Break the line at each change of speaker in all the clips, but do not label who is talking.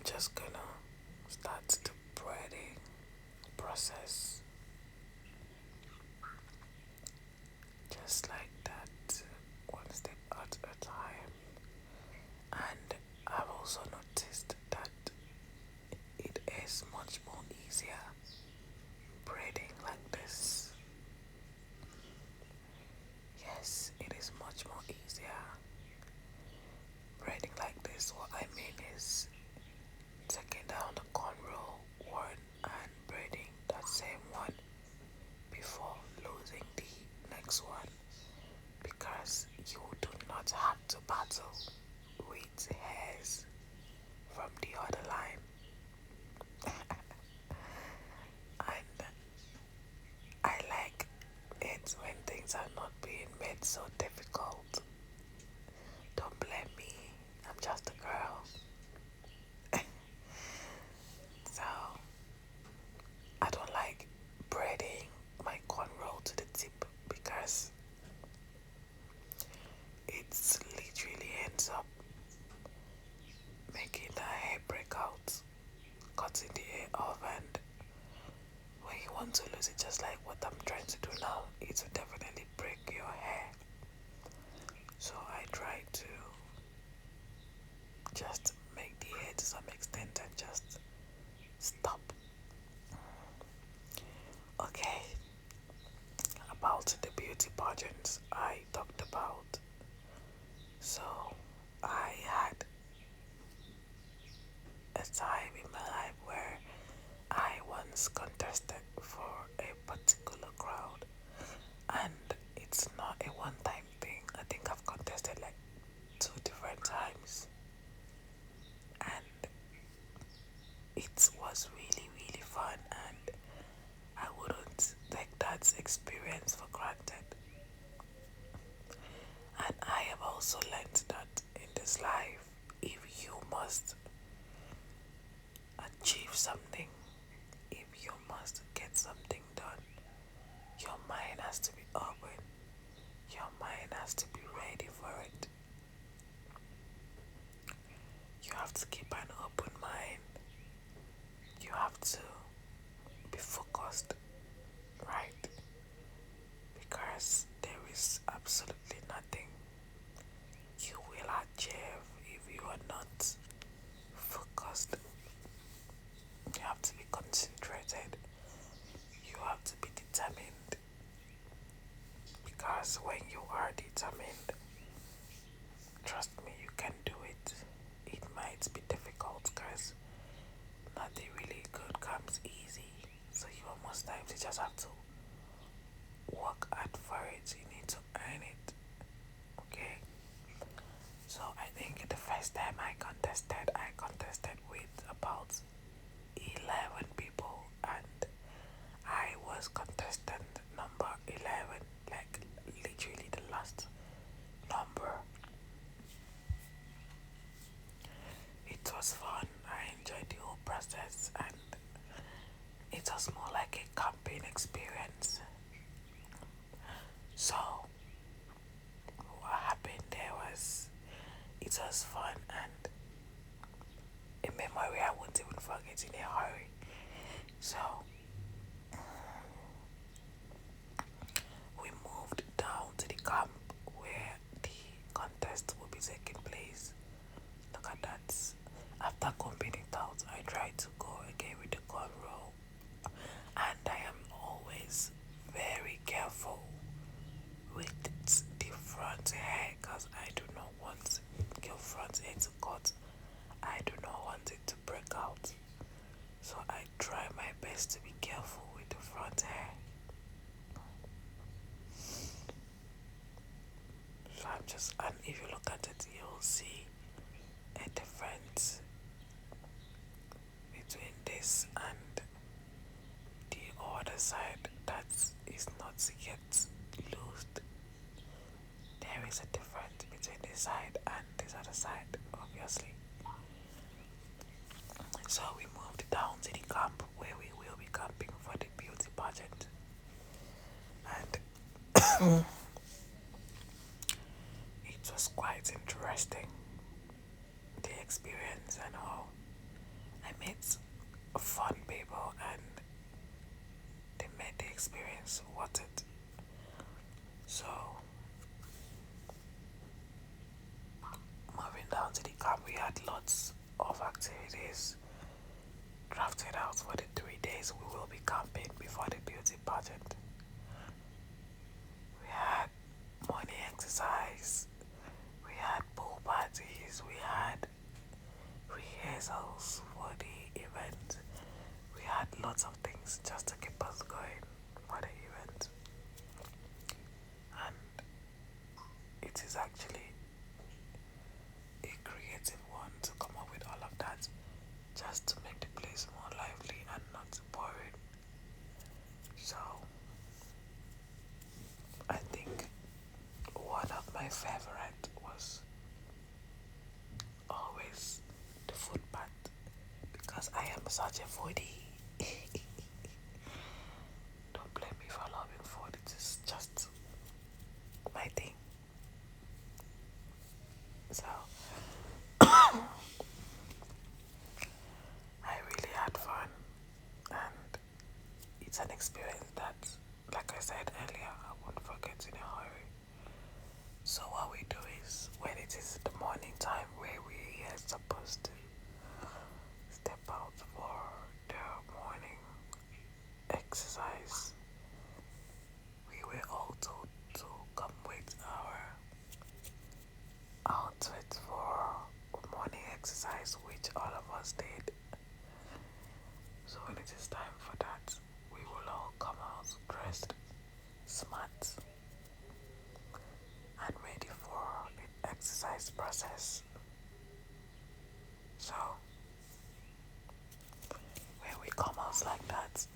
just gonna start the braiding process just like that, one step at a time. And I've also noticed that it is much more easier braiding like this. Yes, it is much more easier braiding like this. What I mean is taking down the cornrow one and braiding that same one before losing the next one, because you do not have to battle with hairs from the other line. And I like it when things are not being made so difficult. Don't blame me, I'm just a girl. So I don't like braiding my cornrow to the tip because it's literally ends up making the hair break out, cutting the hair off, and when you want to lose it, just like what I'm trying to do now, it will definitely break your hair. So I try to just make the hair to some extent and just stop. Okay, about the beauty pageants I talked about. So I had a time in my life where I once contested for a particular crowd, and it's not a one time thing. I think I've contested like 2 different times, and it was really, really fun, and I wouldn't take that experience for granted. And I have also learned that in this life, if you must achieve something, if you must get something done, your mind has to be open. Your mind has to be ready for it. You have to keep an open mind. You have to be focused, right? Because there is absolutely nothing you will achieve if you are not focused. You have to be concentrated. You have to be determined. Because when you are determined, trust me, you can do it. It might be difficult because nothing really good comes easy. So you most times you just have to work hard for it. You need to earn it. Okay? So I think the first time I contested with about 11 people, and I was contestant number 11, like literally the last number. It was fun. I enjoyed the whole process, and it was more like a camping experience. So what happened there was, it was fun and a memory I won't even forget in a hurry. So we moved down to the camp where the contest will be taking place. Look at that. After combing it out, I tried to go again with the cornrow, and I am always very careful with the front hair because I do not want your front hair to cut. I do not want it to break out. So I try my best to be careful with the front hair. So and if you look at it, you'll see a difference between this and the other side that is not yet loosed. There is a difference between this side and this other side, obviously. So we moved down to the camp where we will be camping for the beauty pageant. And it was quite interesting, the experience and all. I met fun people and they made the experience worth it. So, moving down to the camp, we had lots of activities drafted out for the 3 days we will be camping before the beauty pageant. We had morning exercise, we had pool parties, we had rehearsals for the event. We had lots of things just to keep us going for the event. And it is actually a creative one to come up with all of that just to make the place more lively and not boring. So I think one of my favorite was always the food part because I am such a foodie. Don't blame me for loving food, it is just my thing. So I really had fun and it's an experience that, like I said earlier, I won't forget in a hurry. So what we do is when it is the morning time where we are supposed to step out for the morning exercise, we were all told to come with our outfit for morning exercise, which all of us did. So when it is time for that, we will all come out dressed smart and ready for the exercise process. So when we come out like that,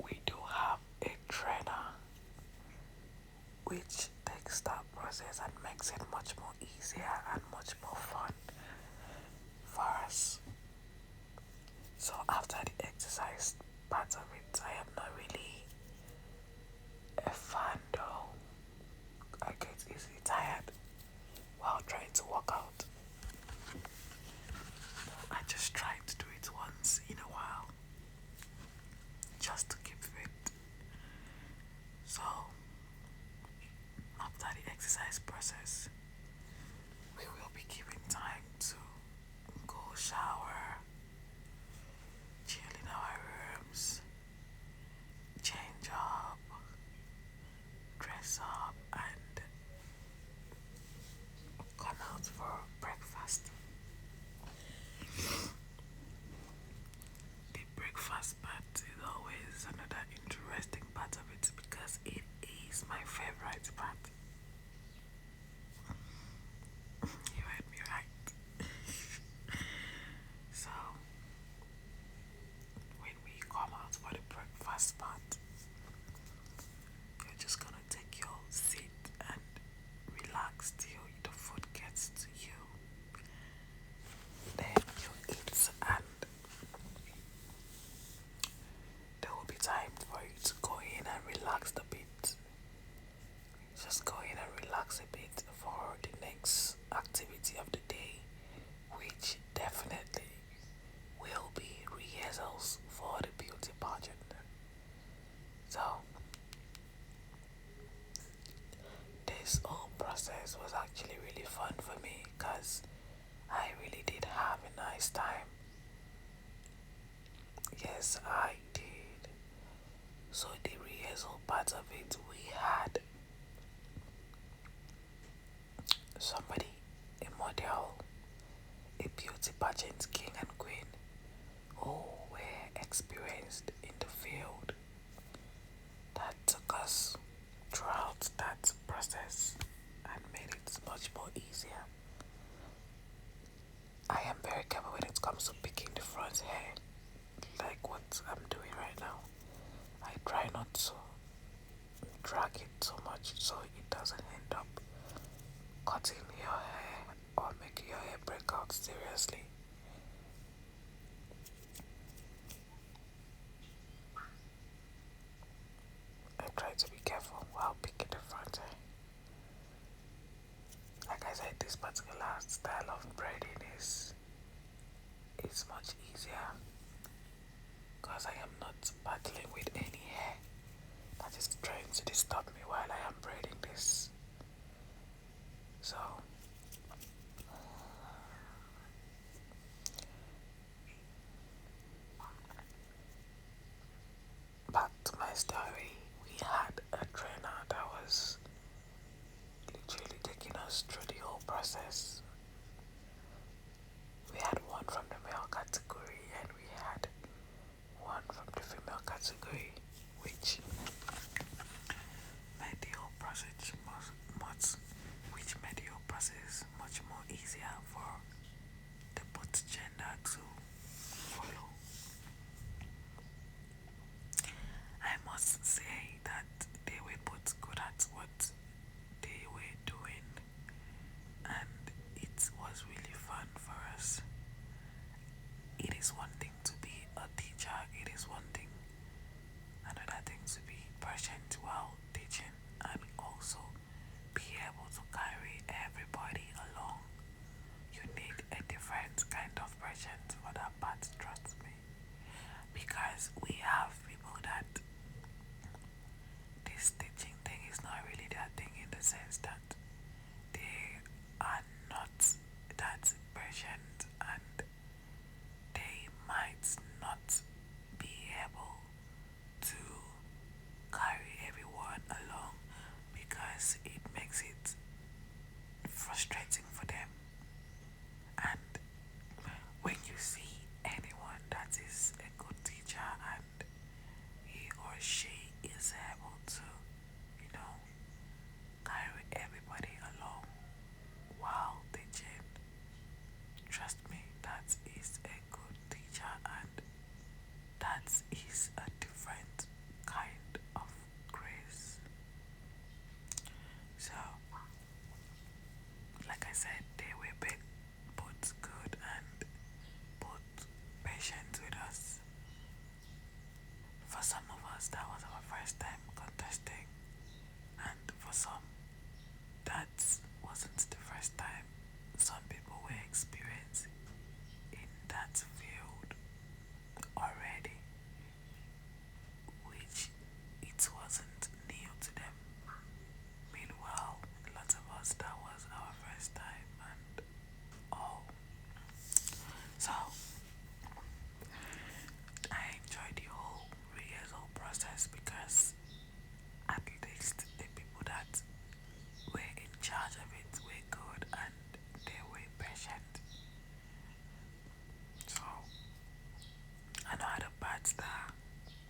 we do have a trainer which takes that process and makes it much more easier and much more fun for us. So after the exercise part of it, I am not really a fan though. I get easily tired while trying to work out. I just try to do it once in a while just to keep fit. So after the exercise process, we will be given time to go shower, chill in our rooms, change up, dress up, and come out for breakfast. The breakfast part is always another interesting part of it because it is my favorite part. You heard me right. So when we come out for the breakfast part, you're just gonna take your seat and relax till the food gets to you. Then you eat and there will be time for you to go in and relax a bit. Just go in and relax a bit for the next activity of the day, which definitely will be rehearsals for the beauty pageant. So this whole process was actually really fun for me because I really did have a nice time. Yes, I did. So the rehearsal part of it, we had somebody, a model, a beauty pageant king and queen who were experienced in the field that took us throughout that process and made it much more easier. I am very careful when it comes to picking the front hair, like what I'm doing right now. I try not to drag it so much so it doesn't end up cutting your hair or making your hair break out seriously. I try to be careful while picking the front hair. Like I said, this particular style of braiding is to disturb me while I am braiding this. So back to my story. We had a trainer that was literally taking us through the whole process. We had one from the male category and we had one from the female category, which made the whole process much more easier for the both gender to follow. I must say that they were both good at what they were doing, and it was really fun for us. It is one thing to be a teacher, it is one thing, another thing to be patient while teaching and also be able to carry everybody along. You need a different kind of patience for that part, trust me. Because we have people that this teaching thing is not really their thing, in the sense that they are not that patient and they might not be able to carry everyone along because it makes it frustrating for them. And when you see anyone that is a good teacher and he or she is able to, carry everybody along while teaching, trust me, that is a good teacher and that is a different kind of grace. So, like I said, they were both good and both patient with us. For some of us, that was our first time contesting, and for some, that wasn't the first time. Some people were experienced in that field already, which it wasn't new to them. Meanwhile, a lot of us, that was our first time and all. So, I enjoyed the whole rehearsal process because at least the people that were in charge of it were good and they were patient. So, another part that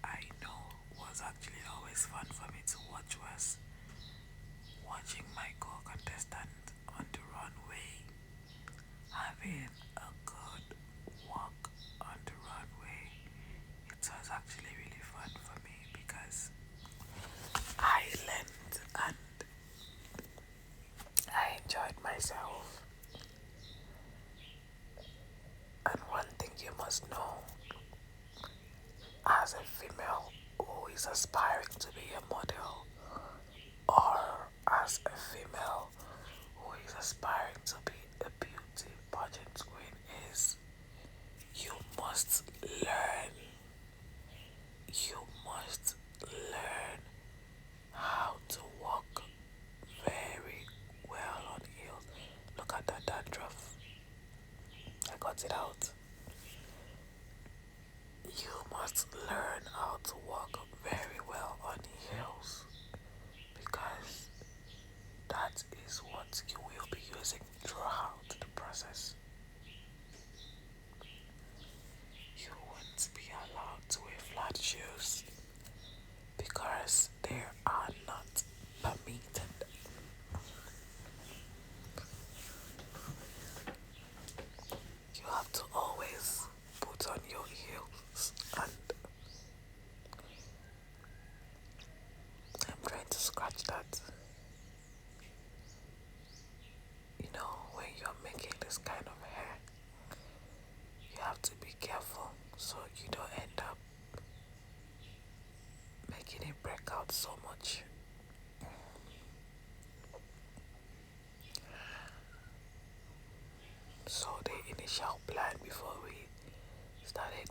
I know was actually always fun for me to watch was watching my co-contestant on the runway having a good walk on the runway. It was actually really fun for me because I learned and I enjoyed myself. And one thing you must know, as a female who is aspiring to be a model, or as a female who is aspiring to be a beauty pageant queen, is you must learn. You must learn how to walk very well on heels. Look at that dandruff. I got it out. You must learn how to walk very well on heels because that is what you will be using throughout the process. You won't be allowed to wear flat shoes because they are not permitted. You have to always put on your heels, and I'm trying to scratch that. When you're making this kind of hair, you have to be careful so you don't end up making it break out so much. So the initial plan before we started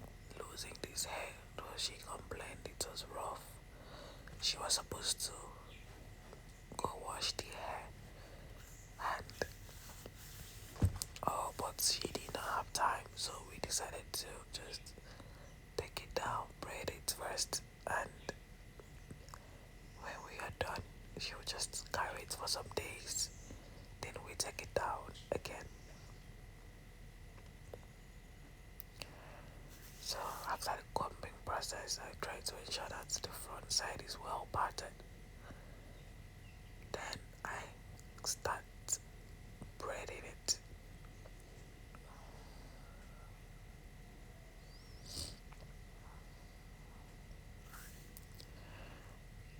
losing this hair, though she complained it was rough, she was supposed to wash the hair, and but she did not have time, so we decided to just take it down, braid it first, and when we are done, she'll just carry it for some days. Then we take it down again. So after the combing process, I try to ensure that the front side is well parted. Then I start braiding it.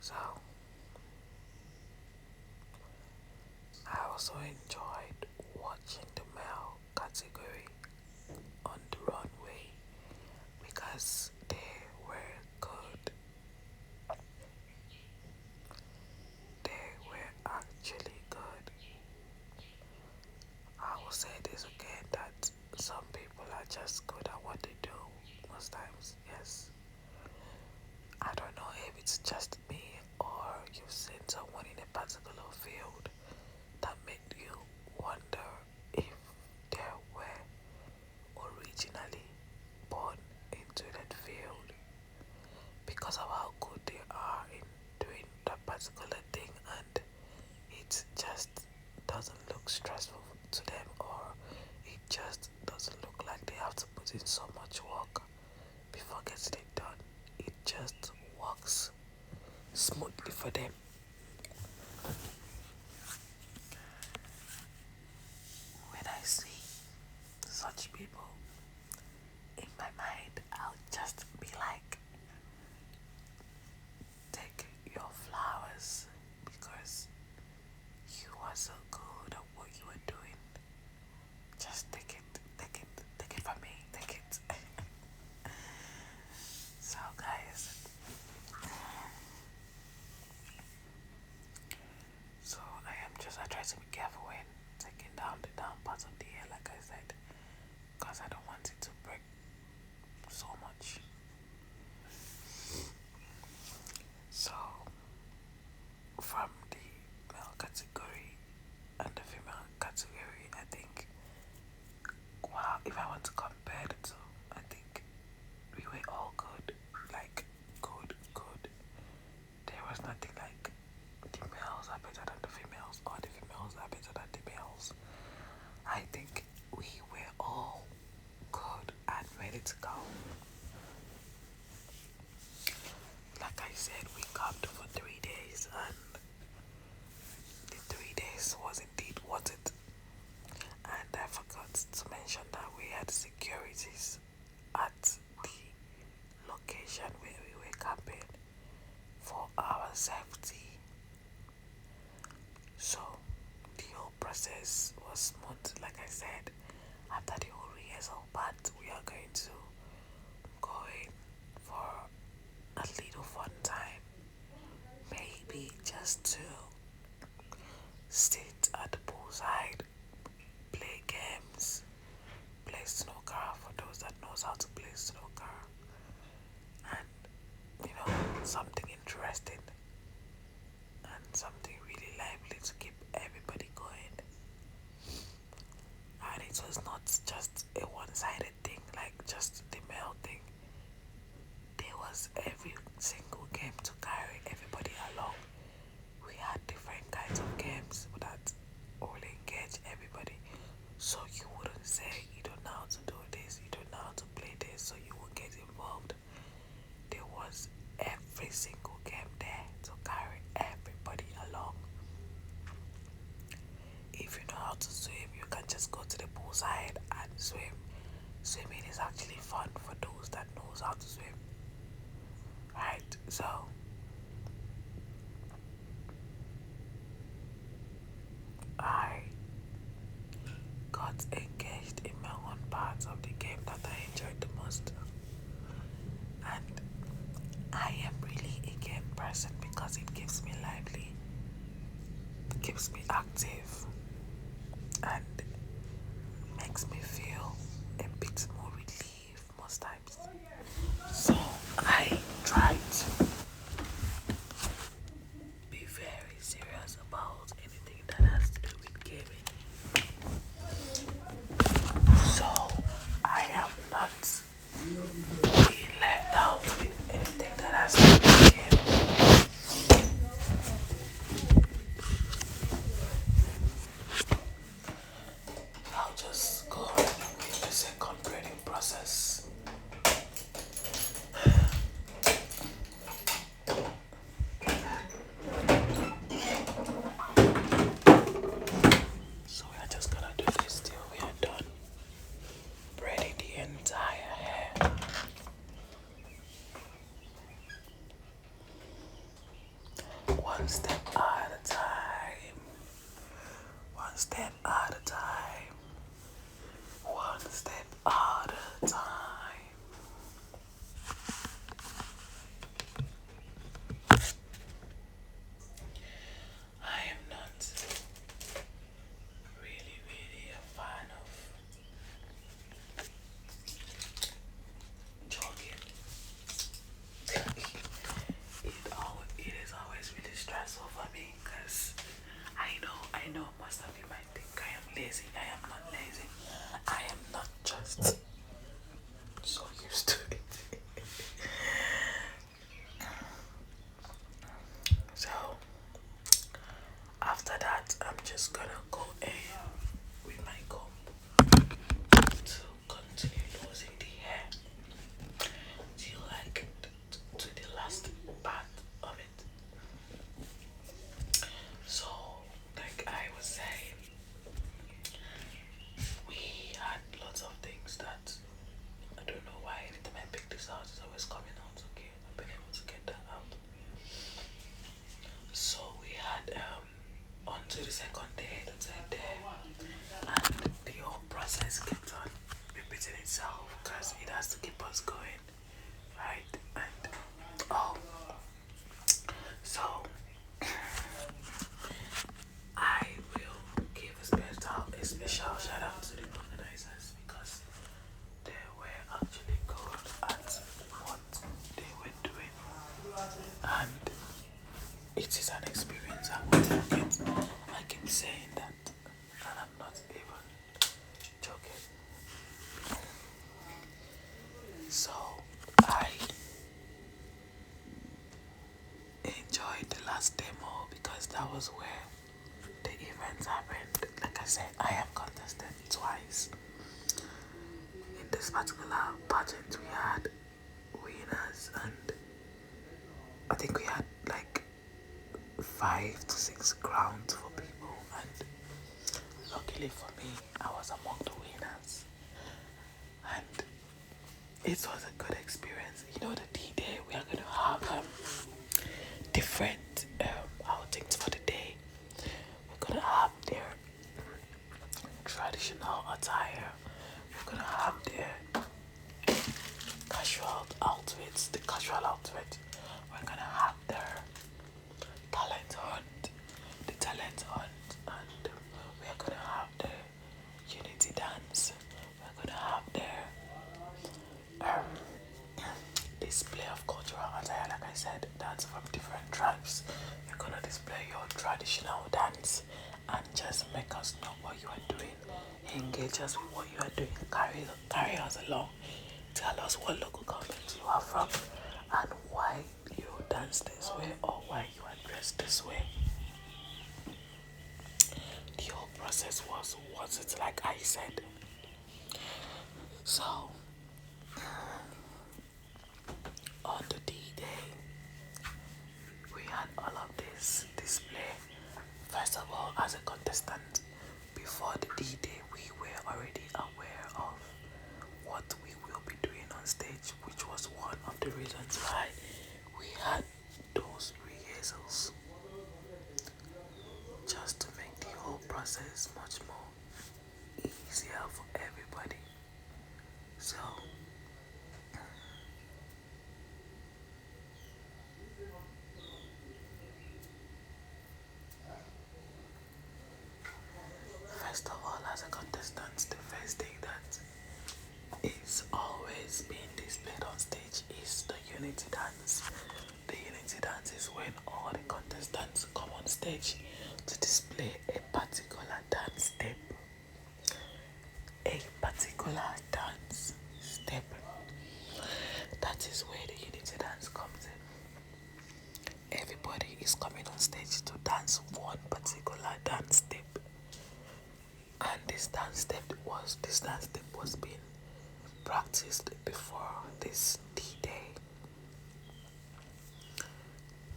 So I also enjoyed watching the male category on the runway because they were good. They were actually good. I will say this again, that some people are just good at what they do most times, yes. I don't know if it's just me or you've seen someone in a particular field that made you wonder if they were originally born into that field because of how good they are in doing that particular thing, and it just doesn't look stressful to them, or it just doesn't look like they have to put in so much work before getting it done. It just works smoothly for them. When I see such people, in my mind, I'll just be like, take your flowers because you are so good at what you are doing. Just take it from me, take it. So guys, I try to be careful when taking down the down parts of the hair, like I said, because I don't want it to break so much. So from the male category and the female category, I think, wow, if I want to compare the two, I think we were all good, like good. There was nothing like the males are better than the females or the females are better than the males. I think we were all good and ready to go. Like I said, we camped for 3 days, and the 3 days was indeed worth it. And I forgot to mention that we had securities at the location where we were camping for our safety. So the whole process was smooth. Like I said, after the whole rehearsal part, we are going to go in for a little fun time. Maybe just to sit at the poolside, play games, play snooker for those that knows how to play snooker, and something interesting and something really lively to keep everybody going. And it was not just a one-sided thing, like just the male thing. There was every single game to carry everybody along. We had different kinds of games that will engage everybody. So you wouldn't say you don't know how to do this, you don't know how to play this, so you won't get involved. There was every single game there to carry everybody along. If you know how to swim, you can just go to the poolside and swim. Swimming is actually fun for those that knows how to swim. Right? So I got engaged in my own parts of the game that I enjoyed the most. And I am really a game person because it keeps me lively, it keeps me active, and makes me feel a bit more relief most times. So I try to be very serious about So used to it. So after that, I'm just gonna go in with my comb to continue losing the hair till I get to the last part of it. So, like I was saying, we had lots of things that I don't know why anytime I pick this out, it's always coming out. Okay, I've been able to get that out. So we had on to the second day, the third day, and the whole process kept on repeating itself because it has to keep us going, right? And oh, so I will give a special shout out to the organizers because they were actually good at what they were doing, and it is an experience I will forget. I keep saying that, and I'm not even joking. So I enjoyed the last demo because that was where the events happened. Like I said, I have contested twice. In this particular pageant, we had winners, and I think we had like 5 to 6 crowns for people, and luckily for me, I was among the winners, and it was a good experience. You know, the D-Day, we are going to have different outings for the day. We're going to have their traditional attire. We're going to have their casual outfits, the casual outfit. We're going to have their talent hunt, the talent hunt, and we're going to have the unity dance. We're going to have their display of cultural attire. Like I said, that's from different tribes. You're gonna display your traditional dance and just make us know what you are doing. Engage us with what you are doing. Carry us along. Tell us what local government you are from and why you dance this way or why you are dressed this way. The whole process was it like I said. So on the D-Day, we had all of this display. First of all, as a contestant, before the D-Day, we were already aware of what we will be doing on stage, which was one of the reasons why we had those rehearsals, just to make the whole process much more easier for everybody. So first of all, as a contestant, the first thing that is always being displayed on stage is the unity dance. The unity dance is when all the contestants come on stage to display a particular dance step. A particular dance step. That is where the unity dance comes in. Everybody is coming on stage to dance one particular dance step. And this dance step was being practiced before this D-Day.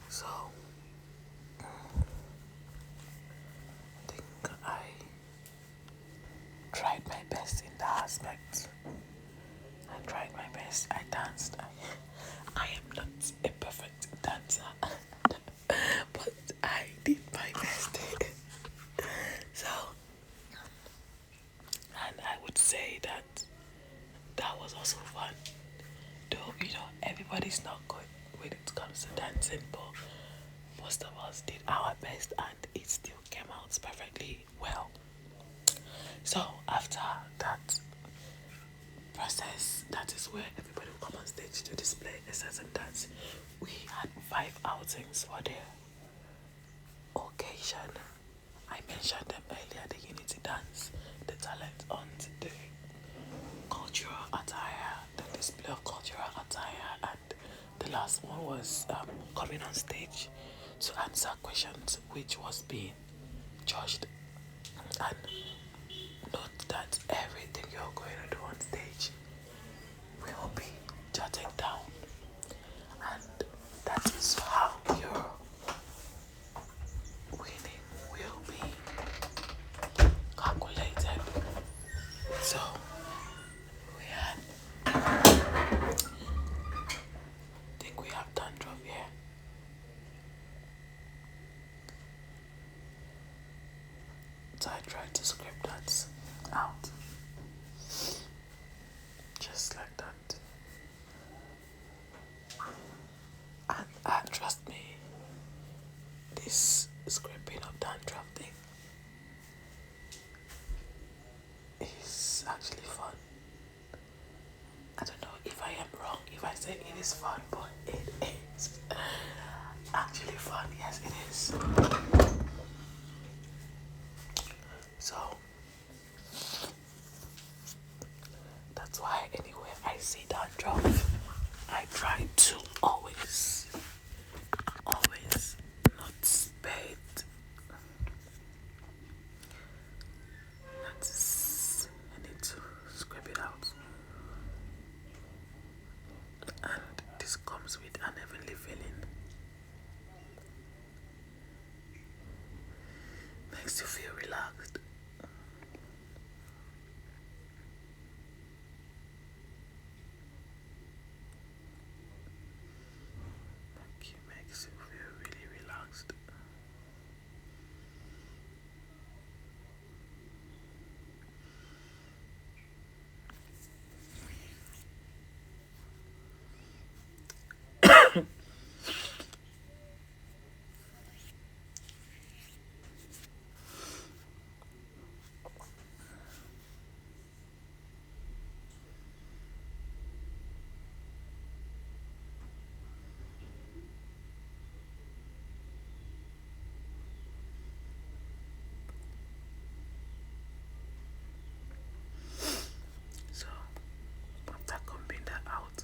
So I think I tried my best in that aspect. I tried my best. I danced. I am not a perfect dancer, but I did my best. So, and I would say that was also fun. Though, everybody's not good when it comes to dancing, but most of us did our best and it still came out perfectly well. So, after that process, that is where everybody will come on stage to display a certain dance. We had 5 outings for the occasion. I mentioned them earlier: the unity dance, the talent hunt, the display of cultural attire, and the last one was coming on stage to answer questions, which was being judged. And note that everything you're going to do on stage will be jotted down, and that is how your winning will be calculated. So we had, I think we have dandruff here. So I tried to script that out, just like that. And trust me, this scripting of dandruff thing is actually fun. I don't know if I am wrong if I say it is fun, but it is actually fun. Yes, it is. So that's why anywhere I see dandruff, I try to always not spare it. I need to scrape it out. And this comes with an heavenly feeling. Makes you feel relaxed. Makes you feel really relaxed. So after combing that out,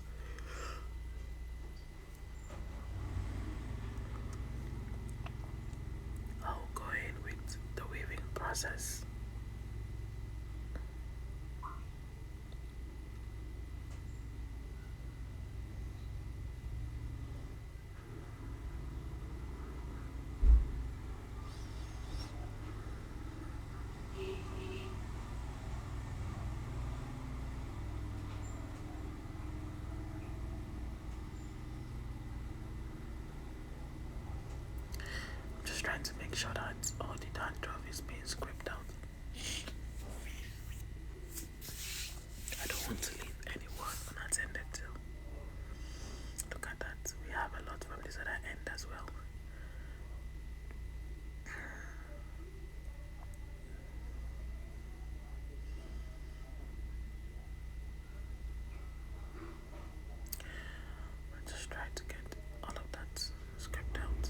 I'll go in with the weaving process. Just trying to make sure that all the dandruff is being scraped out. I don't want to leave anyone unattended to. Look at that. We have a lot from this other end as well. I just try to get all of that scraped out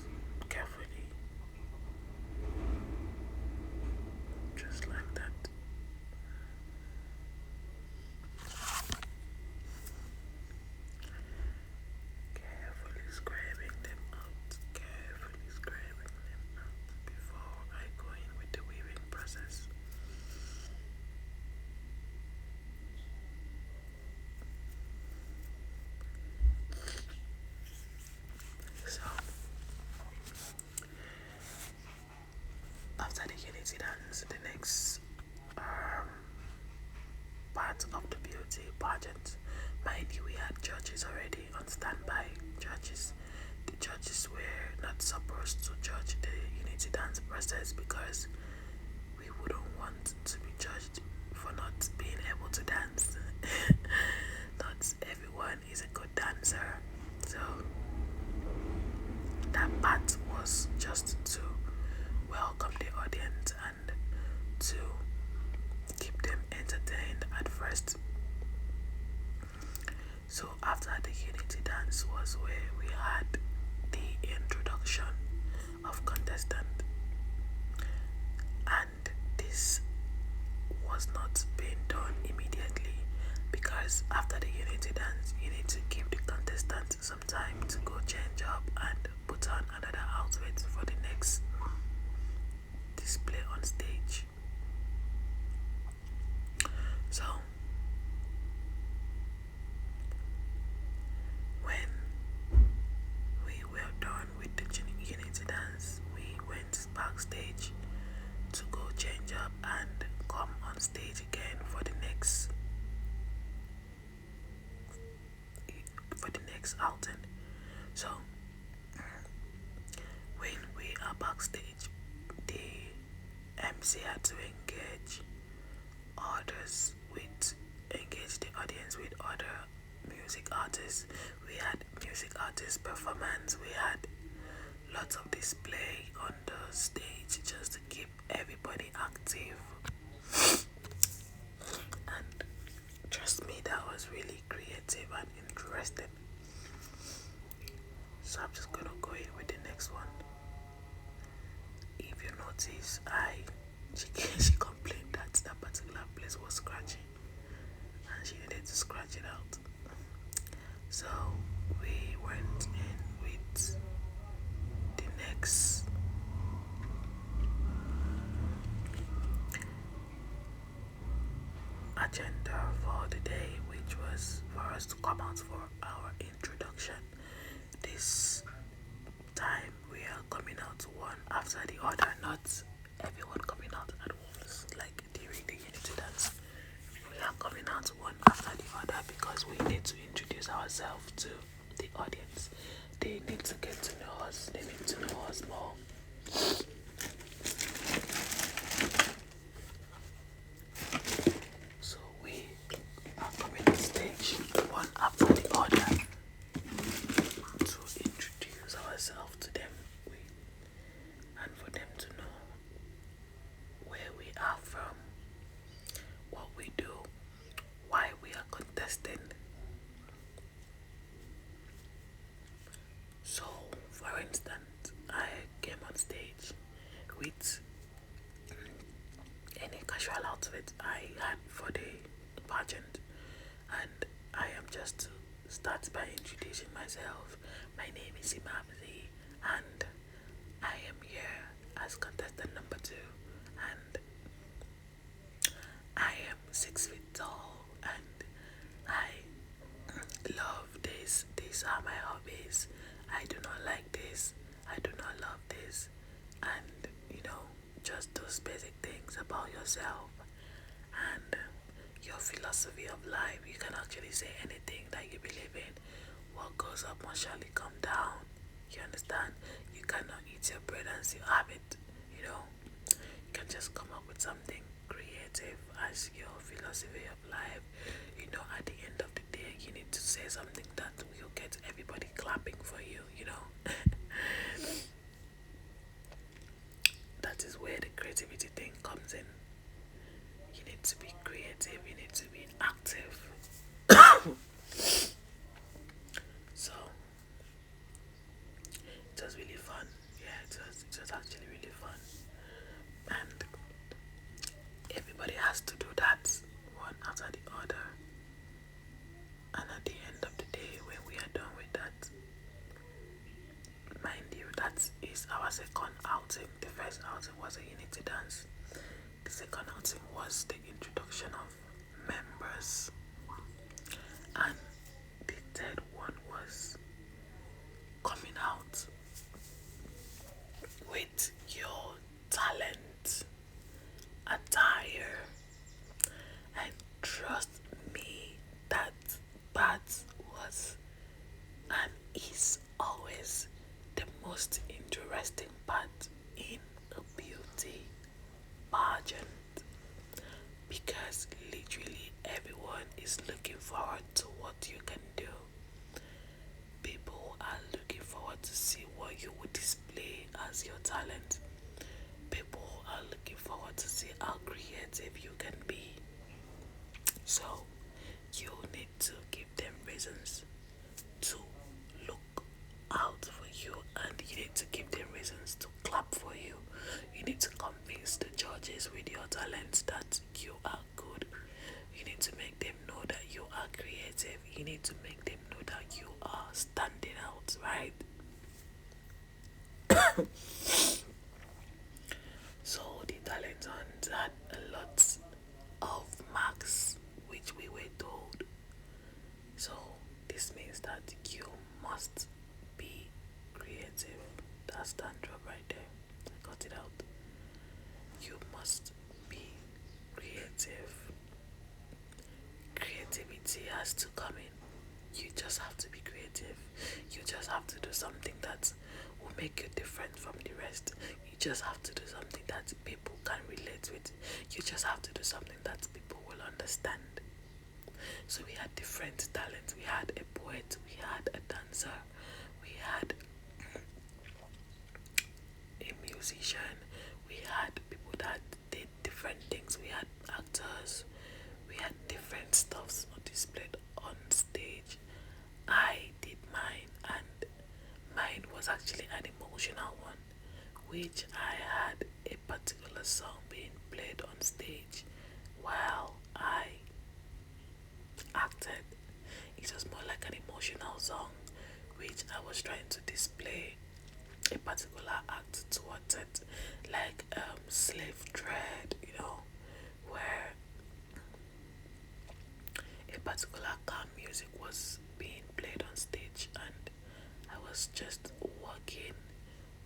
carefully. Just like that. Carefully scraping them out. Carefully scraping them out before I go in with the weaving process. So after the unity dance, the next part of the beauty pageant. Mind you, we had judges already on standby. Judges. The judges were not supposed to judge the unity dance process because we wouldn't want to be judged for not being able to dance. Not everyone is a good dancer. So that part was just to welcome the audience and to keep them entertained at first. So after the unity dance was where we had the introduction of contestant, and this was not being done immediately because because after the unity dance, you need to give the contestants some time to go change up and put on another outfit for the next display on stage. So when we were done with the unity dance, we went backstage to go change up and come on stage again for the next outing. So when we are backstage, the MC had to engage the audience with other music artists. We had music artists performance, we had lots of display on the stage just to keep everybody active. And trust me, that was really creative and interesting. So I'm just gonna go in with the next one. If you notice, she complained that particular place was scratchy and she needed to scratch it out. So we went in with the next agenda for the day, which was for us to come out for our introduction. This time we are coming out one after the other, not everyone coming out at once like during the unity dance. We are coming out one after the other because we need to introduce ourselves to the audience. They need to get to know us, they need to know us more. So we are coming on stage one after the other to introduce ourselves to them and for them to know where we are from, what we do, why we are contesting. So, for instance, I came on stage with any casual outfit I had for the pageant, and I am just to start by introducing myself. My name is Imamzi, and I am here as contestant number 2, and I am 6 feet tall, and I love this. These are my hobbies. I do not like this. I do not love this. And just those basic things about yourself and your philosophy of life. You can actually say anything that you believe in. What goes up must surely come down. You understand? You cannot eat your bread and still have it. You can just come up with something creative as your philosophy of life. At the end of the day, you need to say something that will get everybody clapping for you. That is where the creativity thing comes in. You need to be creative, you need to be active. So it was really fun. Yeah, it was actually really fun. And everybody has to do that one after the other. And at the end of the day, when we are done with that, mind you, that is our second outing. The first outing was a unity dance. The second outing was the introduction of members. And the third one was coming out with your talent, attire, and trust me, that part was and is always the most interesting part in a beauty pageant, because literally everyone is looking forward to what you can do. People are looking forward to see what you would display as your talent. People are looking forward to see how creative you can be. So you need to give them reasons to look out for you, and you need to give them reasons to clap for you. You need to convince the judges with your talents that you are good. You need to make them know that you are creative. creative, you need to make them know that you are standing out, right? So the talent hunt had a lot of marks which we were told. So this means that you must be creative. That's that drop right there. I got it out. You must be creative. Creativity has to come in. You just have to be creative. You just have to do something that will make you different from the rest. You just have to do something that people can relate with. You just have to do something that people will understand. So we had different talents. We had a poet, we had a dancer, we had a musician, we had people that did different things, we had actors, we had different stuffs displayed on stage. I did mine, and mine was actually an emotional one, which I had a particular song being played on stage while I acted. It was more like an emotional song which I was trying to display a particular act towards it, like slave trade, where a particular calm music was being played on stage, and I was just walking,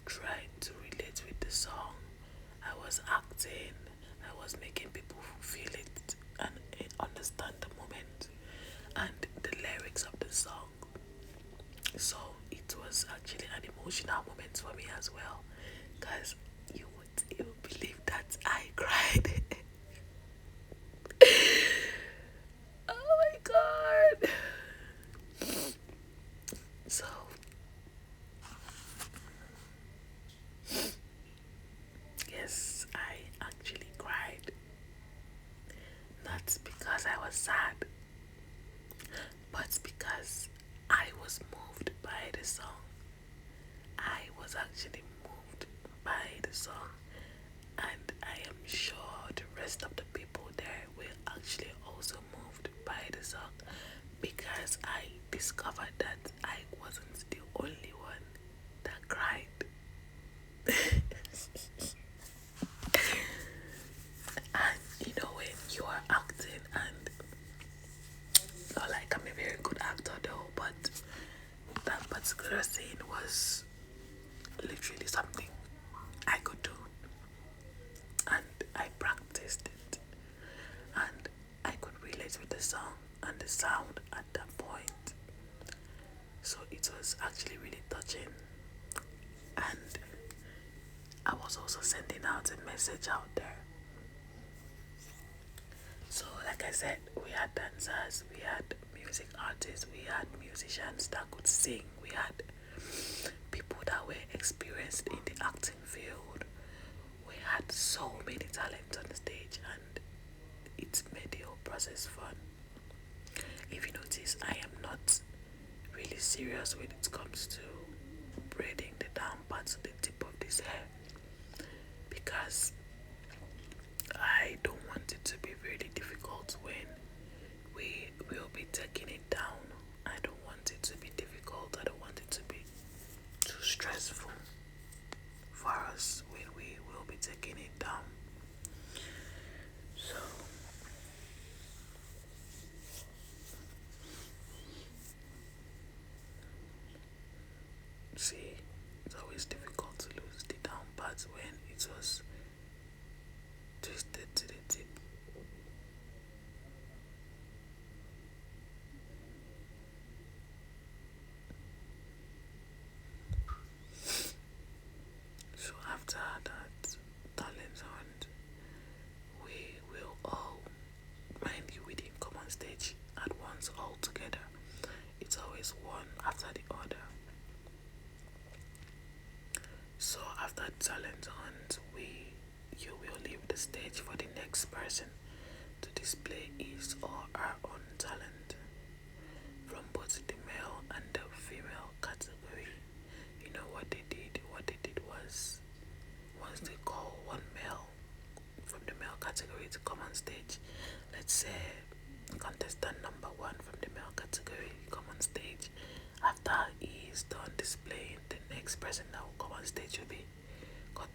trying to relate with the song. I was acting, I was making people feel it and understand the moment and the lyrics of the song. So it was actually an emotional moment for me as well, because you would believe that I cried. Oh my god. So yes, I actually cried. Not because I was sad, but because I was moved by the song. I was actually moved by the song, and I am sure the rest of the people there were actually also moved by the song, because I discovered that I wasn't the only one that cried. And when you are acting, and not like I'm a very good actor though, but that particular scene was literally something I could do, and I practiced it, and I could relate with the song and the sound at that point. So it was actually really touching, and I was also sending out a message out there. So like I said, we had dancers, we had music artists, we had musicians that could sing, we had people that were experienced in the acting field. We had so many talents on the stage, and it made the whole process fun. If you notice, I am not really serious when it comes to braiding the down part to the tip of this hair, because I don't want it to be really difficult when we will be taking it down. I don't want it to be difficult. I don't want it to be too stressful for us when we will be taking it down. So see, it's always difficult to lose the down parts when it was twisted to the tip. So after that talent hunt, we will all, mind you, we didn't come on stage at once all together. It's always one after the other. So after talent hunt, you will leave the stage for the next person to display his or her own talent from both the male and the female category. You know what they did? What they did was, once they call one male from the male category to come on stage, let's say contestant number 1 from the male category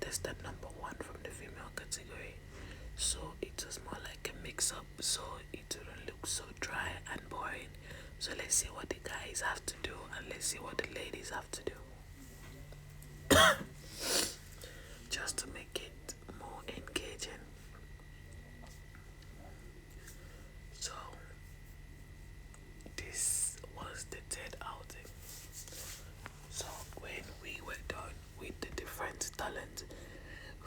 contestant number one from the female category. So it was more like a mix up, so it wouldn't look so dry and boring. So let's see what the guys have to do and let's see what the ladies have to do. Just to make it more engaging. So this was the third outing. So when we were done with the different talent,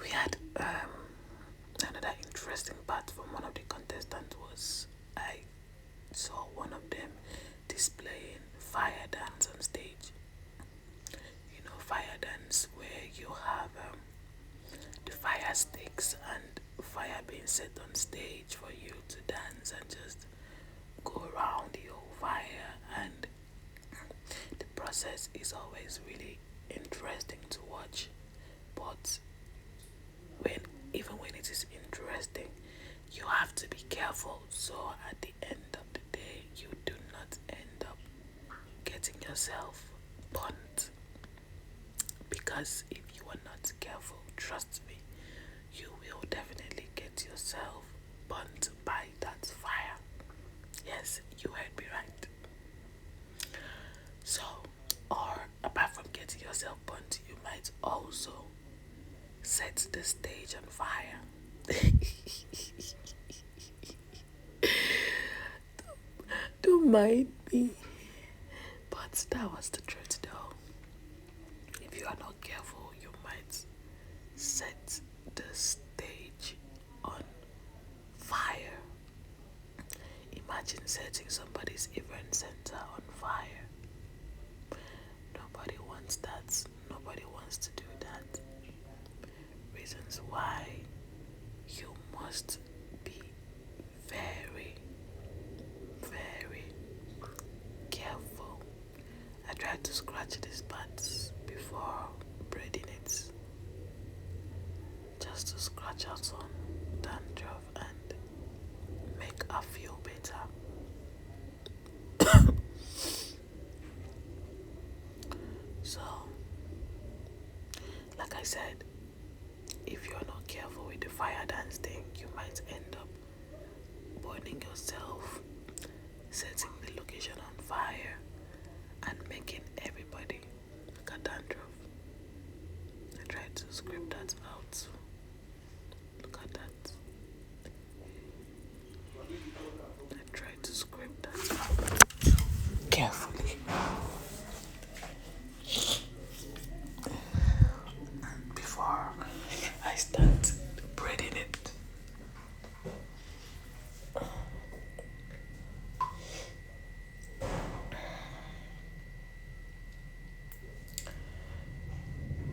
we had another interesting part from one of the contestants was I saw one of them displaying fire dance on stage. You know, fire dance where you have the fire sticks and fire being set on stage for you to dance and just go around the whole fire, and the process is always really interesting to watch. But even when it is interesting, you have to be careful, so at the end of the day you do not end up getting yourself burnt, because if you are not careful, trust me, you will definitely get yourself burnt by that fire. Yes, you heard me right. So, or apart from getting yourself burnt, you might also set the stage on fire. Don't mind me, but that was the truth though. If you are not careful, you might set the stage on fire. Imagine setting somebody's event center on fire. Nobody wants that. Nobody wants to do that. Reasons why you must be very, very careful. I tried to scratch these parts before braiding it, just to scratch out some dandruff and make her feel better. So, like I said, if you're not careful with the fire dance thing, you might end up burning yourself, setting the location on fire, and making everybody look at dandruff. I tried to script that out. Look at that. I tried to script that out carefully. Before I start braiding it.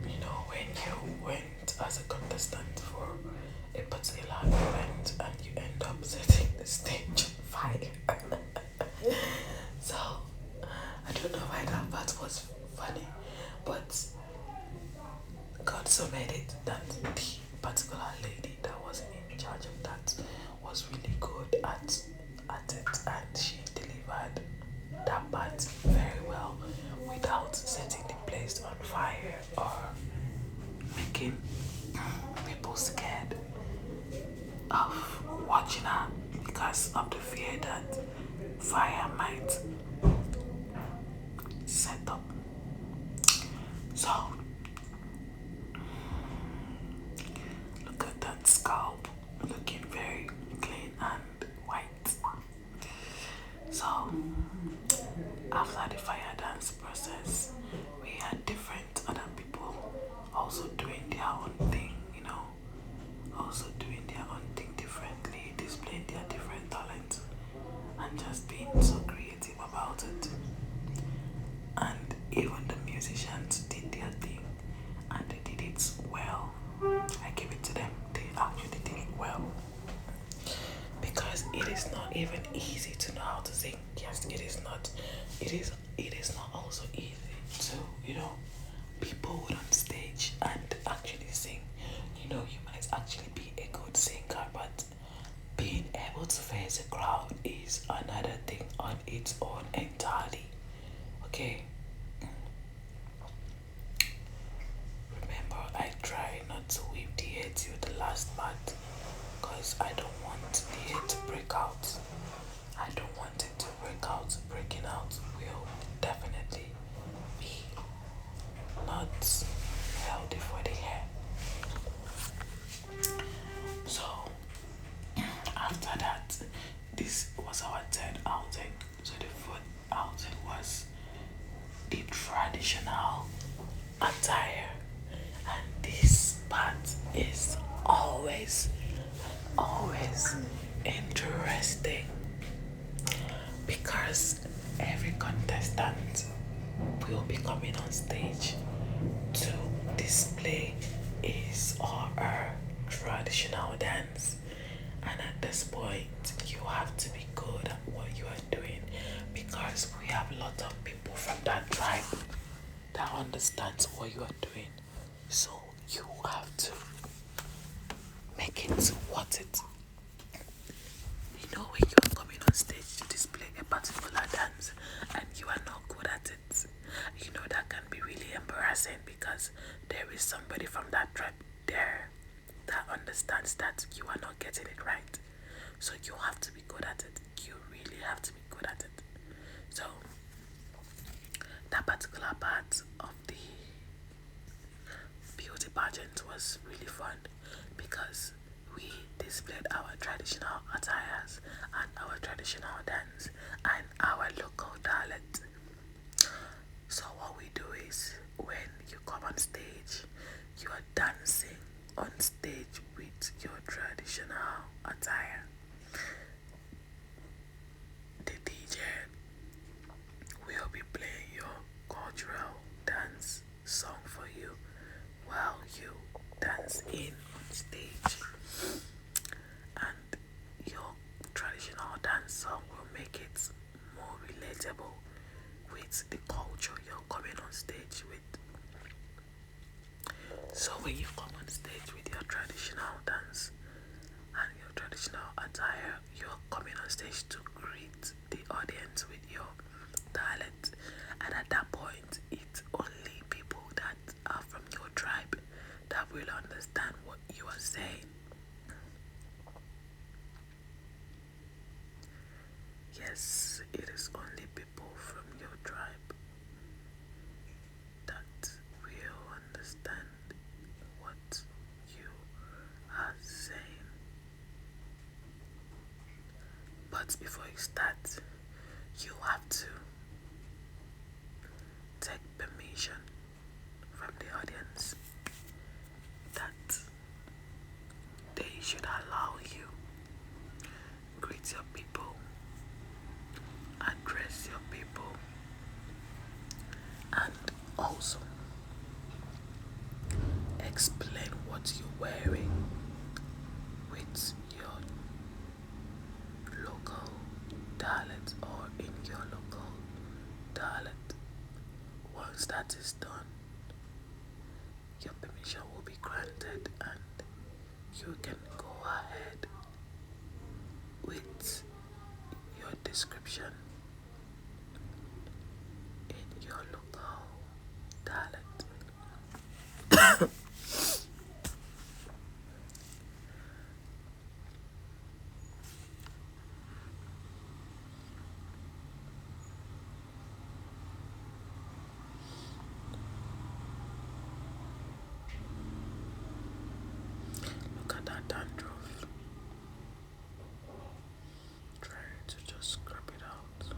You know, when you went as a contestant for a particular event and you end up setting the stage on fire. So, I don't know why that part was funny, but God so made it that the particular lady that was in charge of that was really good at it, and she delivered that part very well without setting the place on fire or making people scared of watching her because of the fear that fire might set up. So look at that scalp looking very clean and white. So after the fire dance process, we had different other people also doing their own thing, also doing their own thing differently, displaying their different talents and just being so creative about it. And even the musicians did their thing and they did it well. I give it to them, they actually did it well. Because it is not even easy to know how to sing. Yes, it is not. It is not also easy to, be bold on stage and actually sing. You might actually be a good singer, but being able to face a crowd is another thing on its own entirely. Okay? Remember, I try not to was the traditional attire, and this part is always interesting because every contestant will be coming on stage to display his or her traditional dance. And at this point, you have to be good at what you are doing because we have a lot of people from that tribe that understands what you are doing. So you have to make it worth it. You know, when you are coming on stage to display a particular dance and you are not good at it, you know that can be really embarrassing because there is somebody from that tribe there that understands that you are not getting it right. So you have to be good at it. You really have to be good at it. So that particular part of the beauty pageant was really fun because we displayed our traditional attires and our traditional dance and our local dialect. So what we do is when you come on stage, you are dancing on stage with your traditional attire. The DJ will be playing your cultural dance song for you while you dance in on stage, and your traditional dance song will make it more relatable with the culture you're coming on stage with. So when you come on stage with your traditional dance and your traditional attire, you're coming on stage to greet the audience with your dialect, and at that point it's only people that are from your tribe that will understand what you are saying. Yes, it is only people from your tribe that will understand what you are saying. But before you start, you have to take permission from the audience that they should allow you greet your people, address your people, and also explain what you're wearing with your local dialect or in your local dialect. Once that is done, your permission will be granted and you can go ahead with your description in your local dialect. Look at that dandruff. Trying to just scrub it out.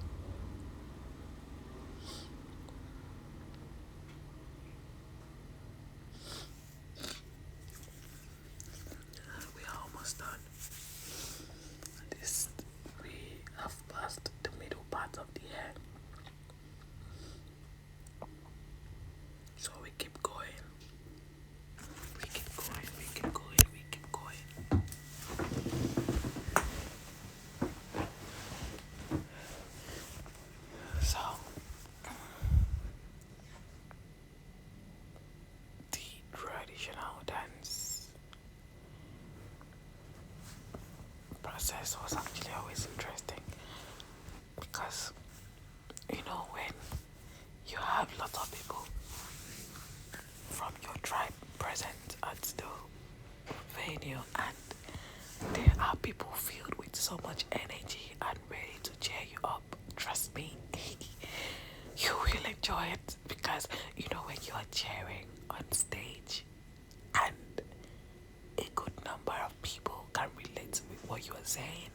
We are almost done. This we have passed the middle part of the hair. So we keep going. We keep going, we keep going, we keep going. So the traditional dance process was actually always interesting because you know when you have lots of people from your tribe present at the venue and there are people filled with so much energy and ready to cheer you up, trust me, you will enjoy it because you know when you are cheering on stage and a good number of people can relate with what you are saying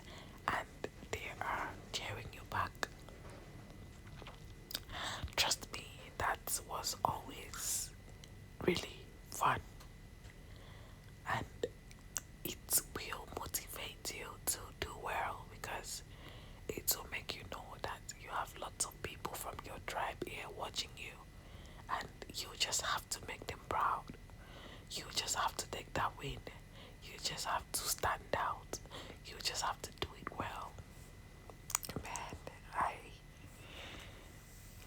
and they are cheering you back, was always really fun, and it will motivate you to do well because it will make you know that you have lots of people from your tribe here watching you, and you just have to make them proud. You just have to take that win. You just have to stand out. You just have to do it well. Man,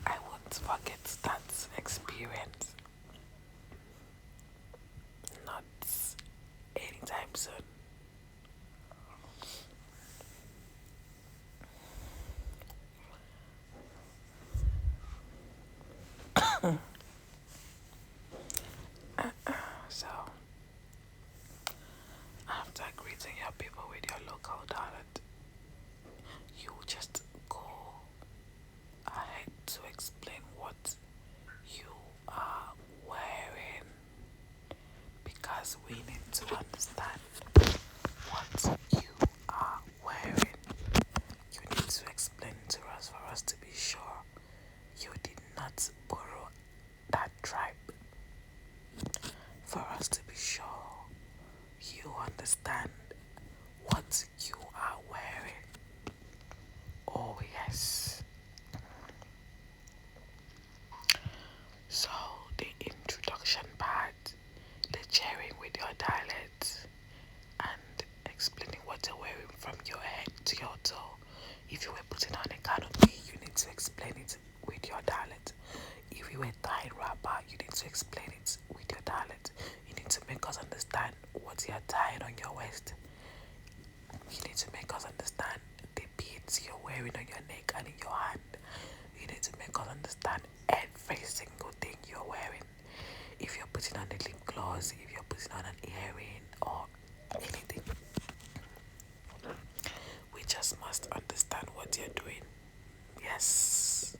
I won't forget that experience. Not anytime soon. So, after greeting your people with your local dialect, you just go ahead to explain what you are wearing, because we need to understand what you are wearing. You need to explain to us for us to be sure you did not borrow that tribe, for us to be sure you understand what you are wearing. Oh, yes. So, the introduction part, the sharing with your dialect, and explaining what you're wearing from your head to your toe. If you were putting on a canopy, you need to explain it with your dialect. If you were tying wrapper, you need to explain it with your dialect. You need to make us understand what you're tying on your waist. You need to make us understand the beads you're wearing on your neck and in your hand. You need to make us understand every single thing you're wearing. If you're putting on a lip gloss, if you're putting on an earring or anything, we just must understand what you're doing. Yes.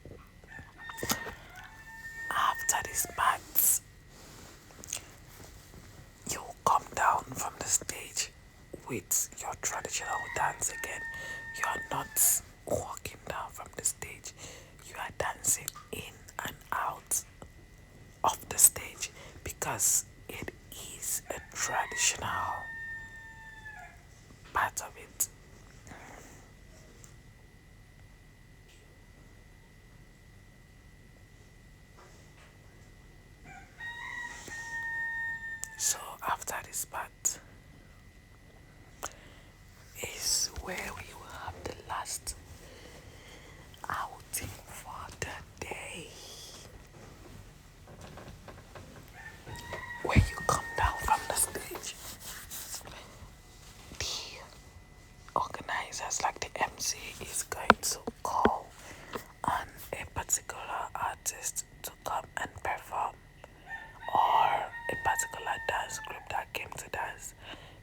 After this part, you come down from the stage with your traditional dance again. You are not walking down from the stage. You are dancing in and out of the stage because it is a traditional part of it. So after this part is where we will have the last outing for the day. When you come down from the stage, the organizers, like the MC, is going to call on a particular artist to come and perform, or a particular dance group that came to dance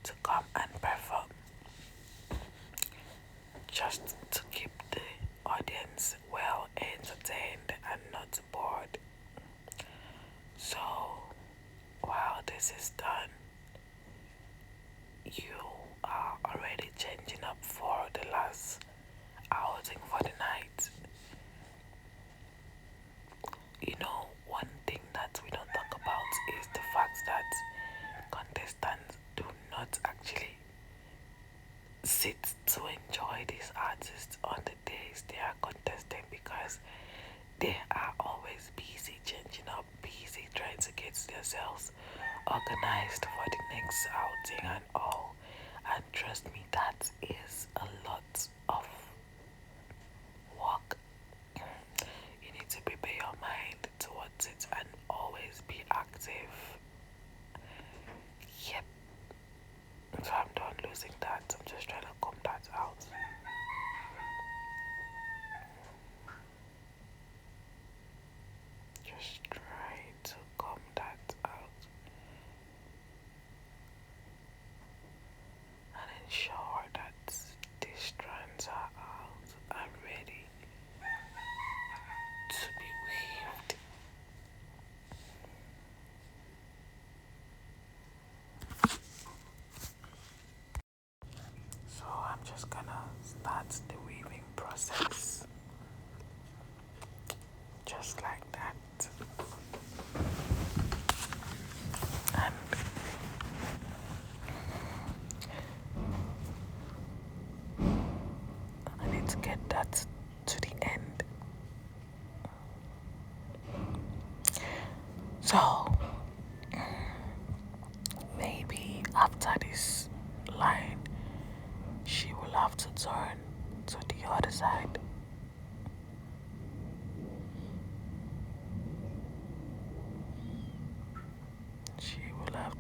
to come and perform, just to keep the audience well entertained and not bored. So while this is done, you are already changing up for the last outing for the night. You know, one thing that we don't talk about is the fact that contestants do not actually sit to enjoy these artists on the days they are contesting, because they are always busy changing up, busy trying to get themselves organized for the next outing and all. And trust me, that is a lot of work. You need to prepare your mind towards it and always be active. Yep. So I'm done losing that. I'm just trying to comb that out. Just try to comb that out and ensure that this strand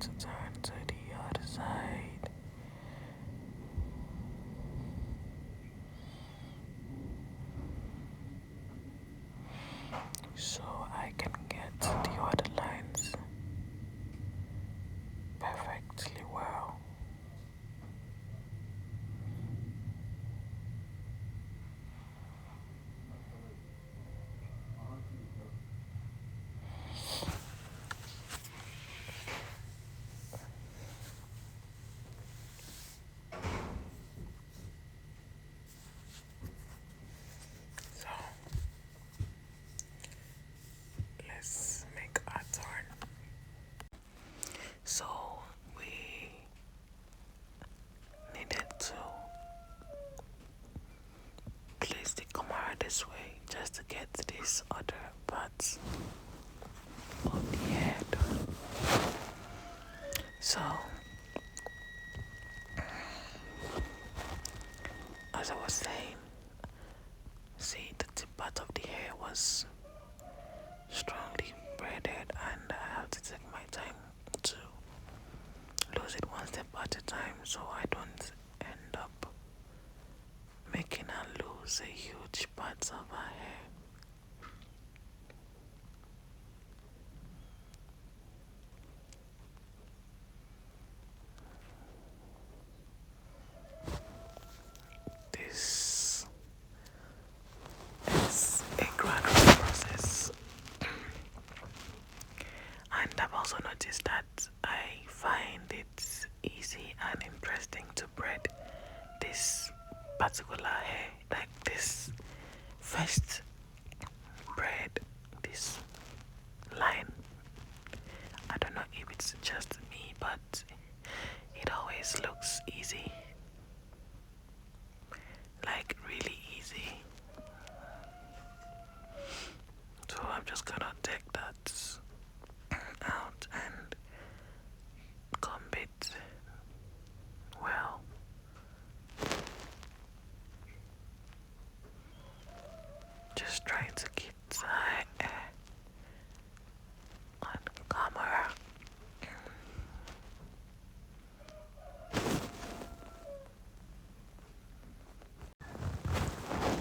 to turn to the other side. So I can get the other lines perfectly well. So let's make a turn. So we needed to place the camera this way just to get these other parts of the head. So as I was saying, see, the tip part of the hair was strongly braided, and I have to take my time to lose it one step at a time so I don't end up making her lose a huge part of her hair. This is a gradual process, and I've also noticed that I find it easy and interesting to braid this particular hair, like this first braid, this line. I don't know if it's just me, but it always looks easy, like really easy. So I'm just gonna take that out and comb it well. Just trying to keep the hair on camera.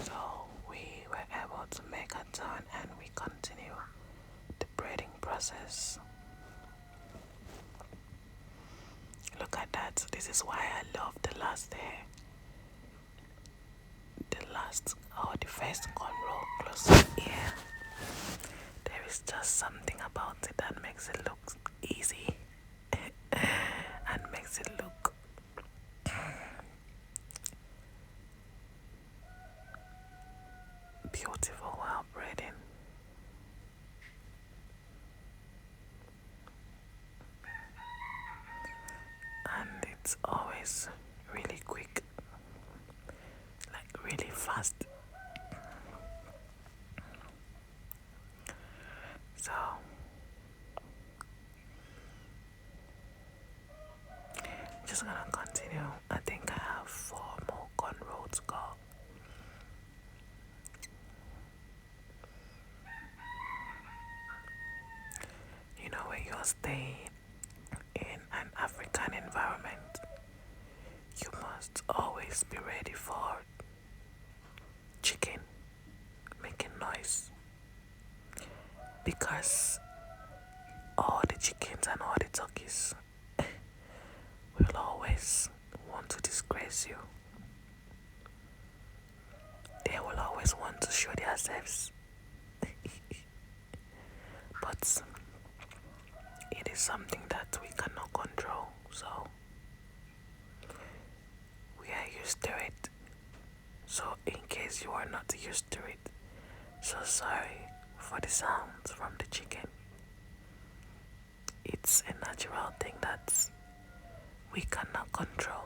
So we were able to make a turn, and we continue the braiding process. Look at that. This is why I love the last hair. The first cornrow close here. There is just something about it that makes it look easy and makes it look beautiful while braiding. And it's always really quick, like really fast. So just gonna continue. I think I have 4 more cornrows to go. You know, when you're staying in an African environment, you must always be ready for chicken making noise, because all the chickens and all the turkeys will always want to disgrace you. They will always want to show themselves. But it is something that we cannot control, so we are used to it. So in case you are not used to it, so sorry for the sounds from the chicken. It's a natural thing that we cannot control,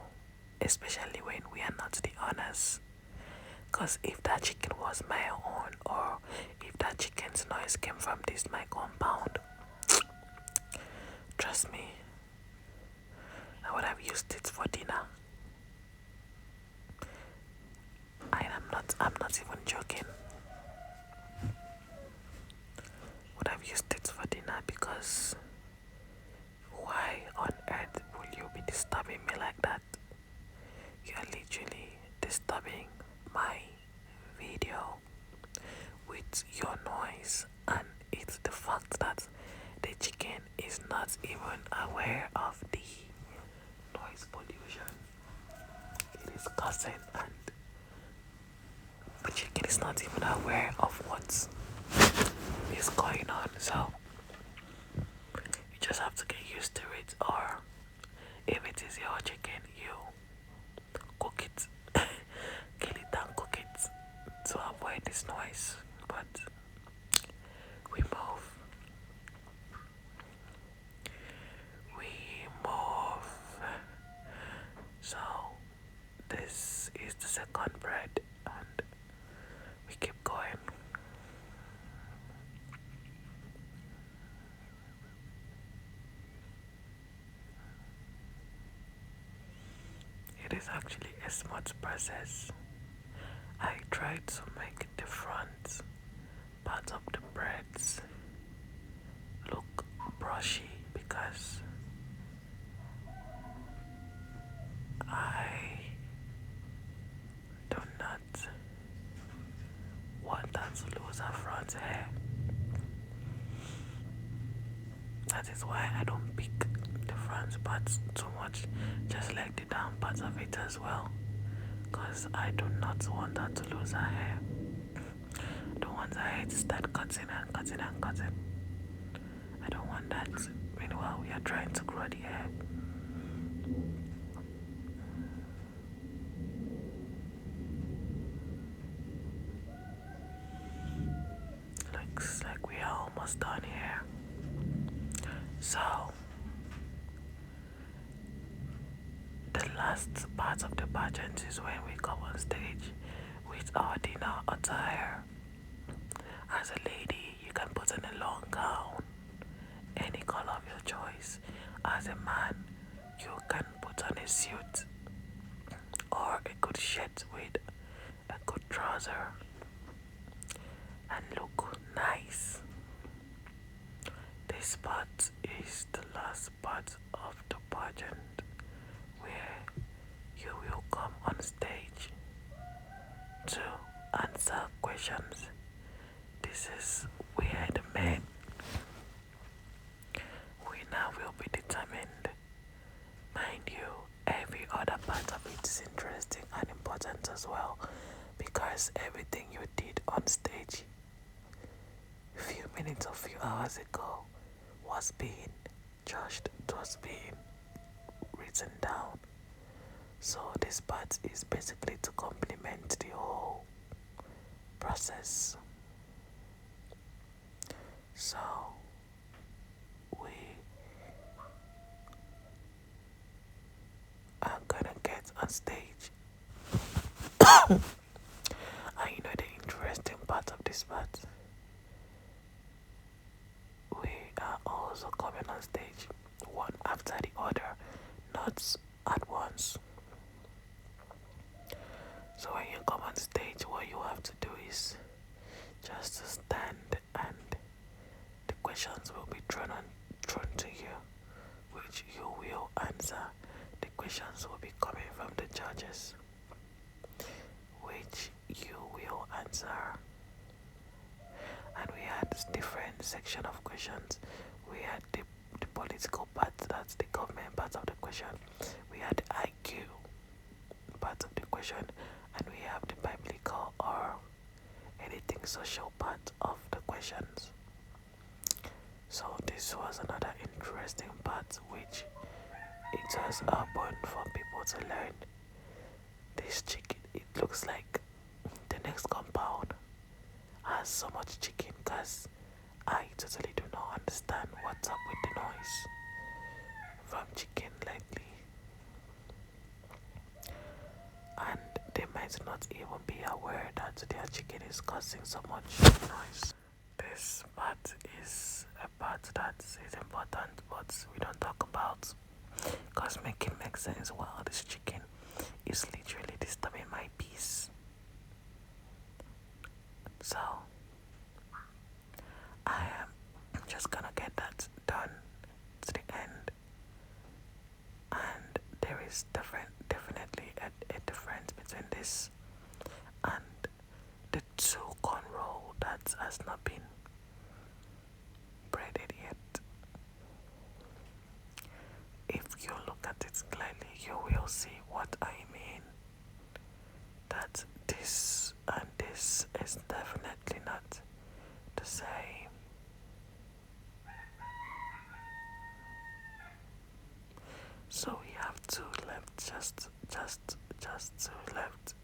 especially when we are not the owners. Because if that chicken was my own, or if that chicken's noise came from my compound, trust me, I would have used it for dinner. I'm not even joking. Would have used it for dinner, because why on noise, and it's the fact that the chicken is not even aware of the noise pollution it is causing, and the chicken is not even aware of what is going on. So you just have to get used to it, or if it is your chicken, you cook it, kill it and cook it to avoid this noise. But we move. So this is the second bread, and we keep going. It is actually a smooth process. I try to make the front part of the breads look brushy because I do not want that to lose our front hair. That is why I don't pick the front parts too much, just like the down parts of it as well, because I do not want her to lose her hair. I don't want her hair to start cutting and cutting and cutting. I don't want that. Meanwhile, we are trying to grow the hair. Looks like we are almost done here. So, the last part of the pageant is when we come on stage with our dinner attire. As a lady, you can put on a long gown, any color of your choice. As a man, you can put on a suit or a good shirt with a good trouser and look nice. This part is the last part of the pageant where you will come on stage to answer questions. This is where the men winner will be determined. Mind you, every other part of it is interesting and important as well, because everything you did on stage a few minutes or few hours ago was being judged, it was being written down. So this part is basically to complement the whole process. So we are gonna get on stage. And you know the interesting part of this part? We are also coming on stage one after the other, not at once. So when you come on stage, what you have to do is just to stand, and the questions will be thrown to you, which you will answer. The questions will be coming from the judges, which you will answer. And we had different section of questions. We had the political part, that's the government part of the question. We had the IQ part of the question, and we have the biblical or anything social part of the questions. So this was another interesting part, which it was open for people to learn. This chicken, it looks like the next compound has so much chicken, because I totally do not understand what's up with the noise from chicken lately. And they might not even be aware that their chicken is causing so much noise. This part is a part that is important, but we don't talk about, because making makes sense. Well, this chicken is literally disturbing my peace. So I am just gonna get that done to the end. And there is definitely a difference between this and the two cornrow that has not been you will see what I mean. That this and this is definitely not the same. So we have two left, just two left.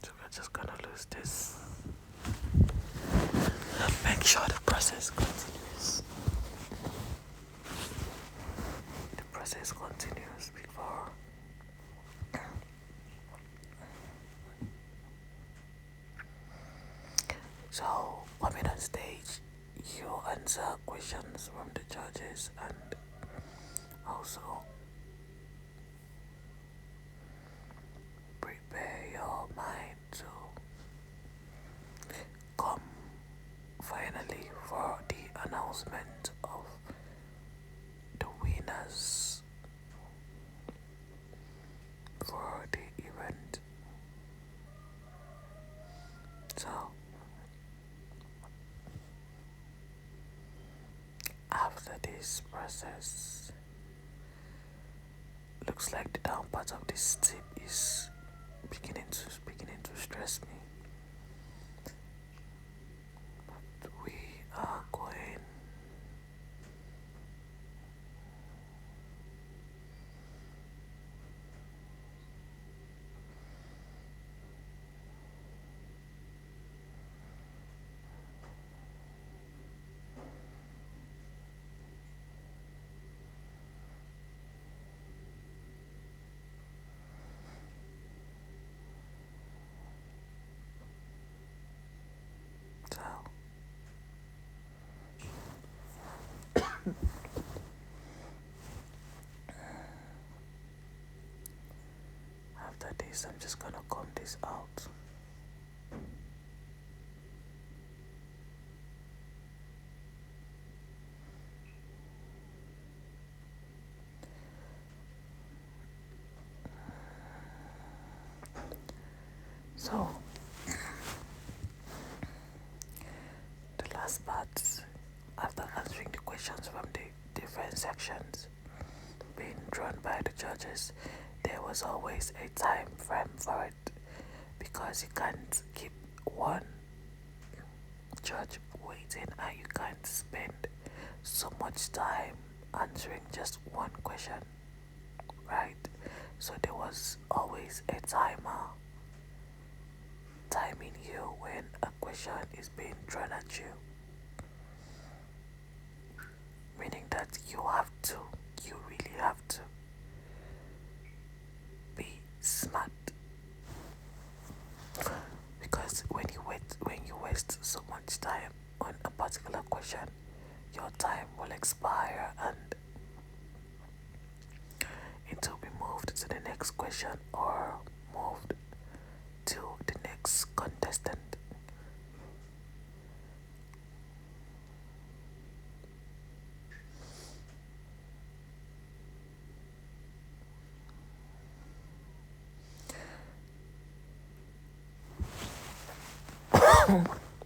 So we're just gonna lose this. Make sure the process continues. The process continues before. So, coming on stage, you answer questions from the judges and also prepare your mind to come finally for the announcement of the winners for the event. So, after this process, looks like the down part of this tip is beginning to stress me. But we are going so after this I'm just gonna comb this out. So the last part, after answering the questions from the different sections being drawn by the judges, there was always a time frame for it because you can't keep one judge waiting and you can't spend so much time answering just one question, right? So there was always a timer timing you when a question is being thrown at you, meaning that you really have to be smart because when you waste so much time on a particular question, your time will expire and it will be moved to the next question or moved to the next contestant.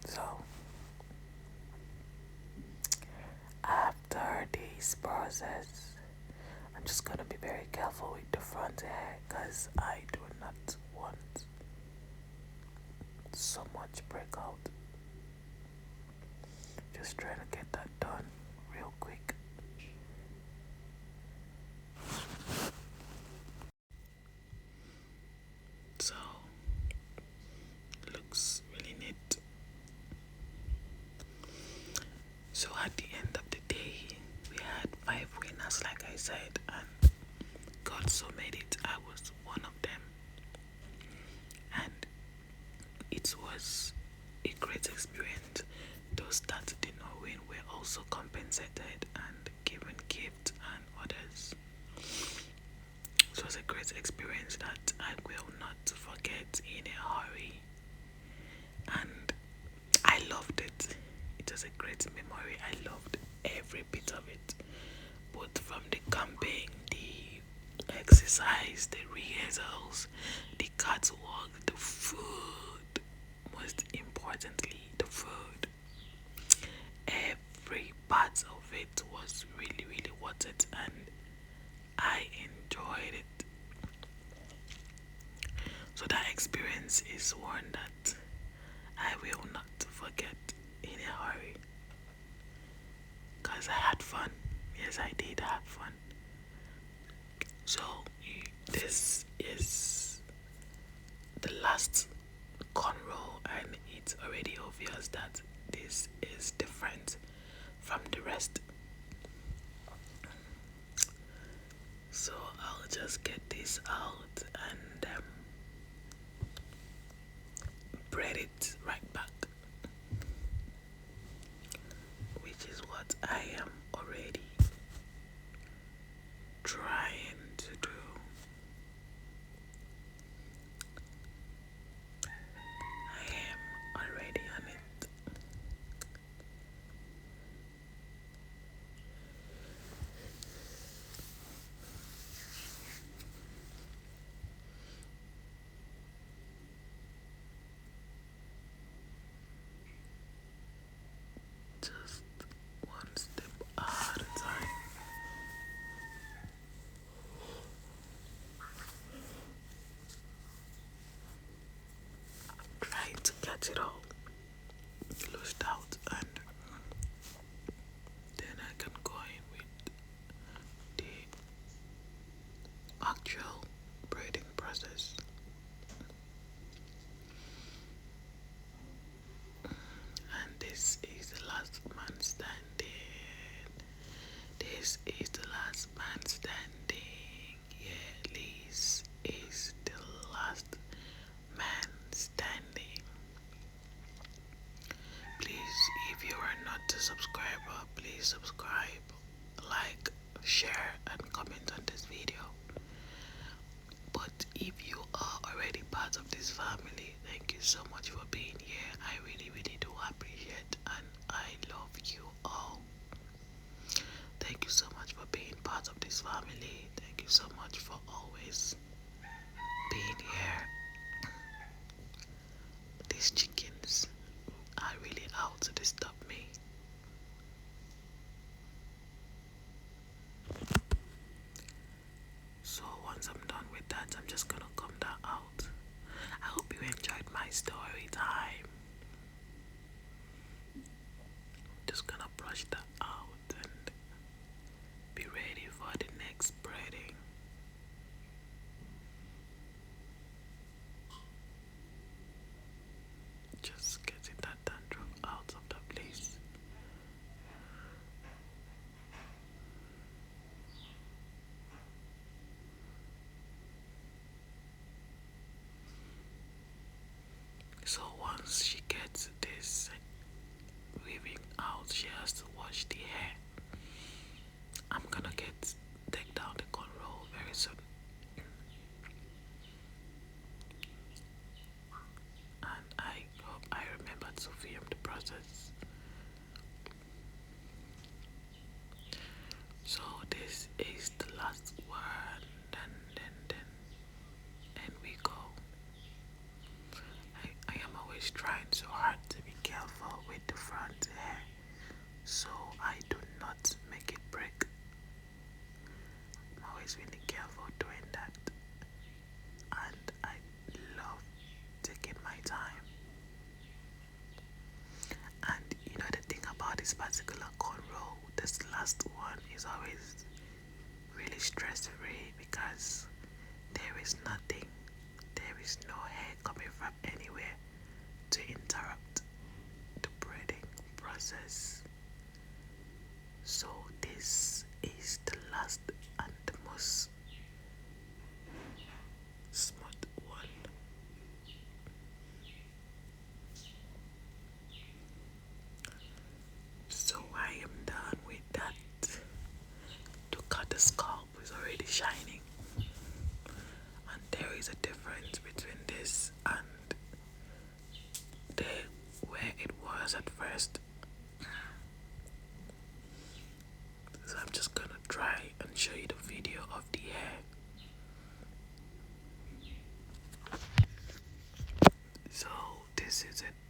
So after this process, I'm just gonna be very careful with the front hair because I do not want so much breakout. Just trying to get that done real quick. So looks really neat. So at the end of the day, we had 5 winners, like I said, and God so made it. I was one of them, and it was a great experience. Those that did not win were also compensated and given gifts and others. It was a great experience that I will not forget in a hurry, and I loved it. It was a great memory. I loved every bit of it, both from the camping, the exercise, the rehearsals, the catwalk, the food. Most importantly, the food. Every part of it was really, really worth it, and I enjoyed it. So that experience is one that I will not forget in a hurry. Because I had fun. Yes, I did have fun. So, this is the last cornrow, and it's already obvious that this is different from the rest. So, I'll just get this out and braid it right back, which is what I am already trying to do. I am already on it. Just one step at a time. Trying to get it all loosed out, and then I can go in with the actual braiding process. And this is the last man standing. This is the last man standing. Yeah, this is the last man standing. Please, if you are not a subscriber, please subscribe, like, share, and comment on this video. But if you are already part of this family, thank you so much for being here. I really, really do appreciate, and I love you all. Thank you so much for being part of this family. Thank you so much for always being here. These chickens are really out to disturb me. So once I'm done with that, I'm just gonna comb that out. I hope you enjoyed my story time. Just gonna brush that out and be ready for the next braiding. Just getting that dandruff out of the place. So once she gets this weaving out, she has to wash the hair. I'm gonna take down the cornrow very soon. And I hope I remember to film the process. So this is the last one, then we go. I am always trying so hard to be careful with the front hair, so I do not make it break. I'm always really careful doing that, and I love taking my time. And you know the thing about this particular cornrow, this last one is always really stress-free because there is no hair coming from anywhere to interrupt the braiding process. So this is the last and the most smooth one. So I am done with that. Look at the scalp, is already shining. And there is a difference between this and where it was at first. So I'm just gonna try and show you the video of the hair. this is it.